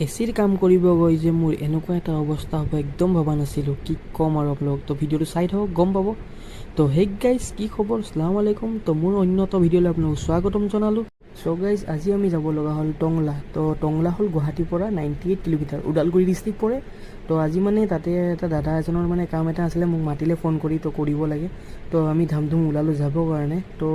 এচিৰ কাম কৰিব গৈ যে মোৰ এনেকুৱা এটা অৱস্থা হ'ব একদম ভবা নাছিলোঁ। কি ক'ম আৰু আপোনালোক, তো ভিডিঅ'টো চাই থাকক গম পাব। তো হেই গাইজ, কি খবৰ? আসসালামু আলাইকুম। তো মোৰ অন্য এটা ভিডিঅ'লৈ আপোনালোকক স্বাগতম জনালোঁ। চ' গাইজ, আজি আমি যাব লগা হ'ল টংলা। তো টংলা হ'ল গুৱাহাটীৰ পৰা 98 কিলোমিটাৰ, ওদালগুৰি ডিষ্ট্ৰিক্ট পৰে। তো আজি মানে তাতে এটা দাদা এজনৰ মানে কাম এটা আছিলে, মোক মাতিলে ফোন কৰি, তো কৰিব লাগে। তো আমি ধামধুম ওলালোঁ যাবৰ কাৰণে। তো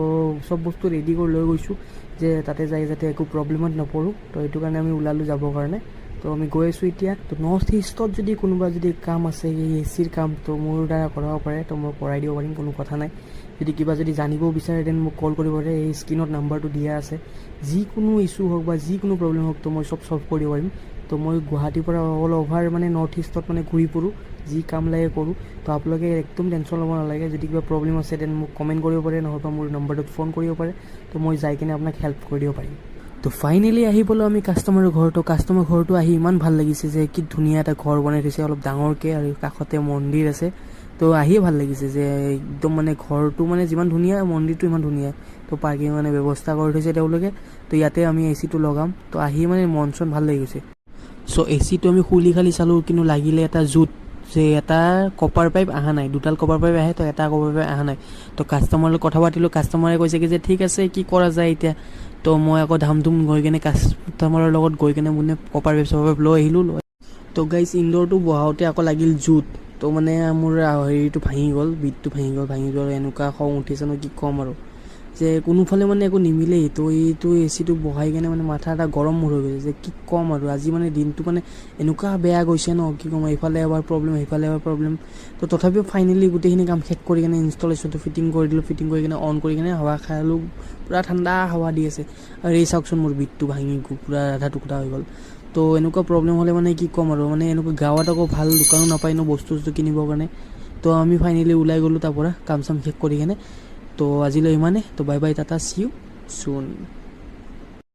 চব বস্তু ৰেডি কৰি লৈ গৈছোঁ যে তাতে যাই যাতে একো প্ৰব্লেমত নপৰোঁ। তো সেইটো কাৰণে আমি ওলালোঁ যাবৰ কাৰণে। তো আমি গৈ আছোঁ এতিয়া। তো নৰ্থ ইষ্টত যদি কোনোবা যদি কাম আছে এই এচিৰ কাম, তো মোৰ দ্বাৰা কৰাব পাৰে, তো মই কৰাই দিব পাৰিম, কোনো কথা নাই। যদি কিবা যদি জানিব বিচাৰে দেন মোক কল কৰিব পাৰে, এই স্ক্ৰীণত নাম্বাৰটো দিয়া আছে। যিকোনো ইছ্যু হওক বা যিকোনো প্ৰব্লেম হওক, তো মই চব ছল্ভ কৰিব পাৰিম। তো মই গুৱাহাটীৰ পৰা অল অভাৰ মানে নৰ্থ ইষ্টত মানে ঘূৰি ফুৰোঁ, যি কাম লাগে কৰোঁ। তো আপোনালোকে একদম টেনশ্যন ল'ব নালাগে। যদি কিবা প্ৰব্লেম আছে দেন মোক কমেণ্ট কৰিব পাৰে, নহ'বা মোৰ নম্বৰটোত ফোন কৰিব পাৰে। তো মই যাই কিনে আপোনাক হেল্প কৰি দিব পাৰিম। তো ফাইনেলি আহি পালোঁ আমি কাষ্টমাৰৰ ঘৰটো। কাষ্টমাৰ ঘৰটো আহি ইমান ভাল লাগিছে যে কি ধুনীয়া এটা ঘৰ বনাই থৈছে, অলপ ডাঙৰকৈ, আৰু কাষতে মন্দিৰ আছে। তো আহিয়ে ভাল লাগিছে যে একদম মানে ঘৰটো মানে যিমান ধুনীয়া, মন্দিৰটো ইমান ধুনীয়া। তো পাৰ্কিং মানে ব্যৱস্থা কৰি থৈছে তেওঁলোকে। তো ইয়াতে আমি এচিটো লগাম। তো আহি মানে মন চন ভাল লাগি গৈছে। চ' এচিটো আমি খুলি খালি চালোঁ, কিন্তু লাগিলে এটা জুত যে এটা কপাৰ পাইপ অহা নাই। দুডাল কপাৰ পাইপ আহে, তো এটা কপাৰ পাইপ অহা নাই। তো কাষ্টমাৰৰ লগত কথা পাতিলোঁ। কাষ্টমাৰে কৈছে কি যে ঠিক আছে, কি কৰা যায় এতিয়া। তো মই আকৌ ধামধুম গৈ কিনে কাষ্টমাৰৰ লগত গৈ কিনে মানে কপাৰ পাইপ চপাৰ পাইপ লৈ আহিলোঁ। তো গাইজ, ইনডোৰটো বহাওঁতে আকৌ লাগিল জুত। তো মানে মোৰ হেৰিটো ভাঙি গ'ল, বিটটো ভাঙি গ'ল। এনেকুৱা খং উঠিছে ন, কি ক'ম আৰু, যে কোনোফালে মানে একো নিমিলেই। তো এইটো এচিটো বহাই কিনে মানে মাথা এটা গৰম মোৰ হৈ গৈছে, যে কি ক'ম আৰু। আজি মানে দিনটো মানে এনেকুৱা বেয়া গৈছে ন, কি ক'ম। এইফালে এবাৰ প্ৰব্লেম, সেইফালে এবাৰ প্ৰব্লেম। তো তথাপিও ফাইনেলি গোটেইখিনি কাম শেষ কৰি কিনে ইনষ্টলেশ্যনটো ফিটিং কৰি দিলোঁ। ফিটিং কৰি কিনে অন কৰি কিনে হাৱা খালোঁ। পূৰা ঠাণ্ডা হাৱা দি আছে। আৰু এই চাওকচোন, মোৰ বিটটো ভাঙি পূৰা আধা টুকুৰা হৈ গ'ল। তো এনেকুৱা প্ৰব্লেম হ'লে মানে কি ক'ম আৰু, মানে এনেকুৱা গাঁৱত আকৌ ভাল দোকানো নাপায় ন বস্তু চস্তু কিনিবৰ কাৰণে। তো আমি ফাইনেলি ওলাই গ'লোঁ তাৰ পৰা কাম চাম শেষ কৰি কিনে। তো আজিলৈ ইমানে। তো bye bye, Tata, C you soon.